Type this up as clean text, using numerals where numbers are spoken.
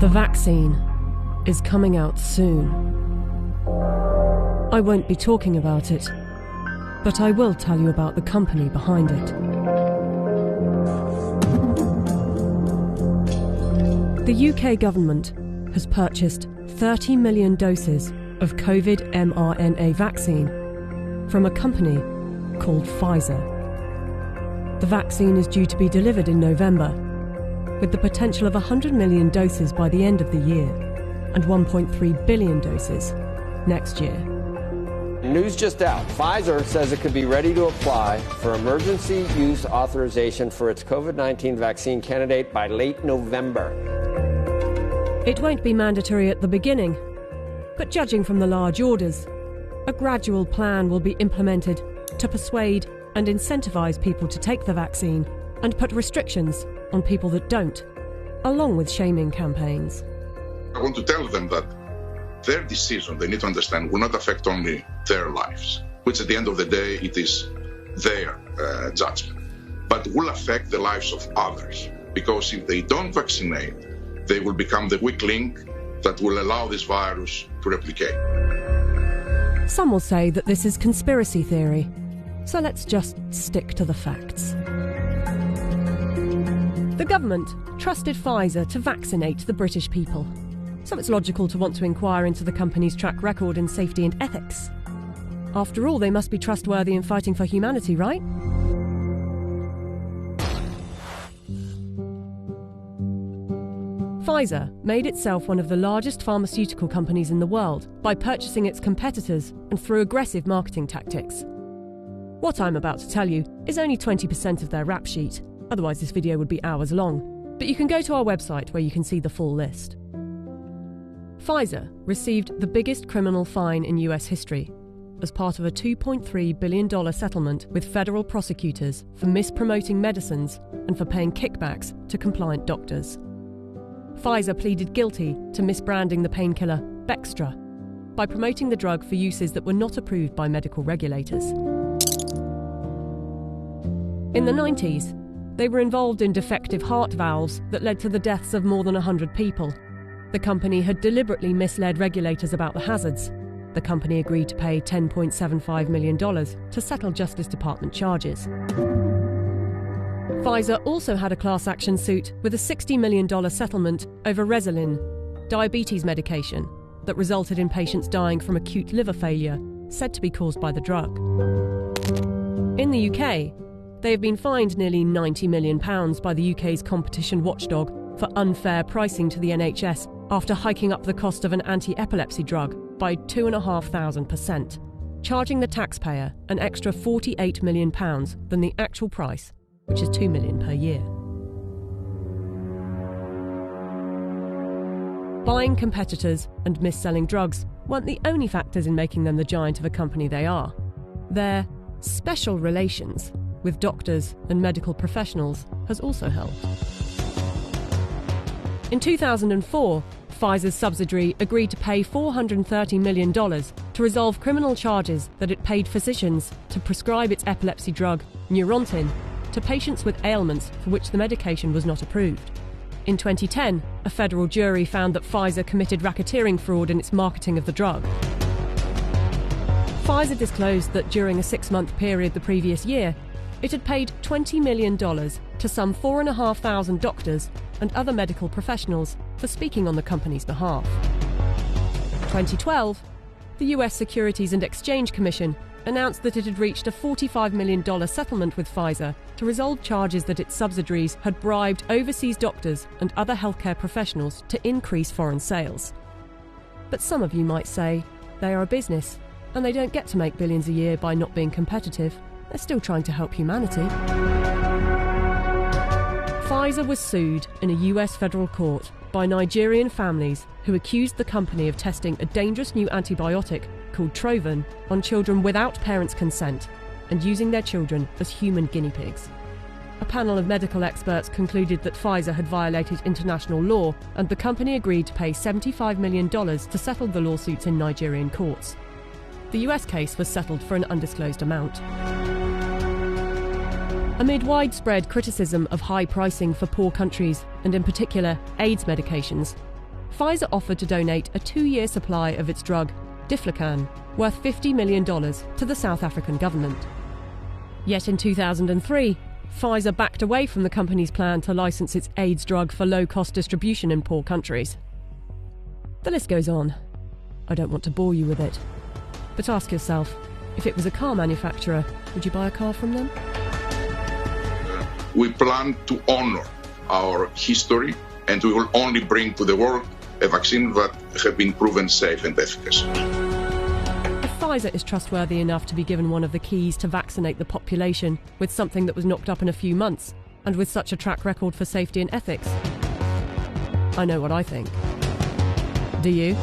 The vaccine is coming out soon. I won't be talking about it, but I will tell you about the company behind it. The UK government has purchased 30 million doses of COVID mRNA vaccine from a company called Pfizer. The vaccine is due to be delivered in November, with the potential of 100 million doses by the end of the year and 1.3 billion doses next year. News just out. Pfizer says it could be ready to apply for emergency use authorization for its COVID-19 vaccine candidate by late November. It won't be mandatory at the beginning, but judging from the large orders, a gradual plan will be implemented to persuade and incentivize people to take the vaccine and put restrictions on people that don't, along with shaming campaigns. I want to tell them that their decision, they need to understand, will not affect only their lives, which at the end of the day, it is their judgment, but will affect the lives of others. Because if they don't vaccinate, they will become the weak link that will allow this virus to replicate. Some will say that this is conspiracy theory, so let's just stick to the facts. The government trusted Pfizer to vaccinate the British people, so it's logical to want to inquire into the company's track record in safety and ethics. After all, they must be trustworthy in fighting for humanity, right? Pfizer made itself one of the largest pharmaceutical companies in the world by purchasing its competitors and through aggressive marketing tactics. What I'm about to tell you is only 20% of their rap sheet, otherwise this video would be hours long, but you can go to our website where you can see the full list. Pfizer received the biggest criminal fine in US history as part of a $2.3 billion settlement with federal prosecutors for mispromoting medicines and for paying kickbacks to compliant doctors. Pfizer pleaded guilty to misbranding the painkiller Bextra by promoting the drug for uses that were not approved by medical regulators. In the 90s, they were involved in defective heart valves that led to the deaths of more than 100 people. The company had deliberately misled regulators about the hazards. The company agreed to pay $10.75 million to settle Justice Department charges. Pfizer also had a class action suit with a $60 million settlement over Resolin, diabetes medication, that resulted in patients dying from acute liver failure, said to be caused by the drug. In the UK, they have been fined nearly £90 million by the UK's competition watchdog for unfair pricing to the NHS after hiking up the cost of an anti-epilepsy drug by 2,500%, charging the taxpayer an extra £48 million than the actual price, which is $2 million per year. Buying competitors and mis-selling drugs weren't the only factors in making them the giant of a company they are. Their special relations with doctors and medical professionals has also helped. In 2004, Pfizer's subsidiary agreed to pay $430 million to resolve criminal charges that it paid physicians to prescribe its epilepsy drug, Neurontin, to patients with ailments for which the medication was not approved. In 2010, a federal jury found that Pfizer committed racketeering fraud in its marketing of the drug. Pfizer disclosed that during a 6-month period the previous year, it had paid $20 million to some 4,500 doctors and other medical professionals for speaking on the company's behalf. In 2012, the US Securities and Exchange Commission announced that it had reached a $45 million settlement with Pfizer to resolve charges that its subsidiaries had bribed overseas doctors and other healthcare professionals to increase foreign sales. But some of you might say they are a business and they don't get to make billions a year by not being competitive. They're still trying to help humanity. Pfizer was sued in a US federal court by Nigerian families who accused the company of testing a dangerous new antibiotic called Trovan on children without parents' consent and using their children as human guinea pigs. A panel of medical experts concluded that Pfizer had violated international law, and the company agreed to pay $75 million to settle the lawsuits in Nigerian courts. The US case was settled for an undisclosed amount. Amid widespread criticism of high pricing for poor countries, and in particular AIDS medications, Pfizer offered to donate a 2-year supply of its drug, Diflucan, worth $50 million to the South African government. Yet in 2003, Pfizer backed away from the company's plan to license its AIDS drug for low-cost distribution in poor countries. The list goes on. I don't want to bore you with it. But ask yourself, if it was a car manufacturer, would you buy a car from them? We plan to honor our history, and we will only bring to the world a vaccine that have been proven safe and efficacious. If Pfizer is trustworthy enough to be given one of the keys to vaccinate the population with something that was knocked up in a few months, and with such a track record for safety and ethics, I know what I think. Do you?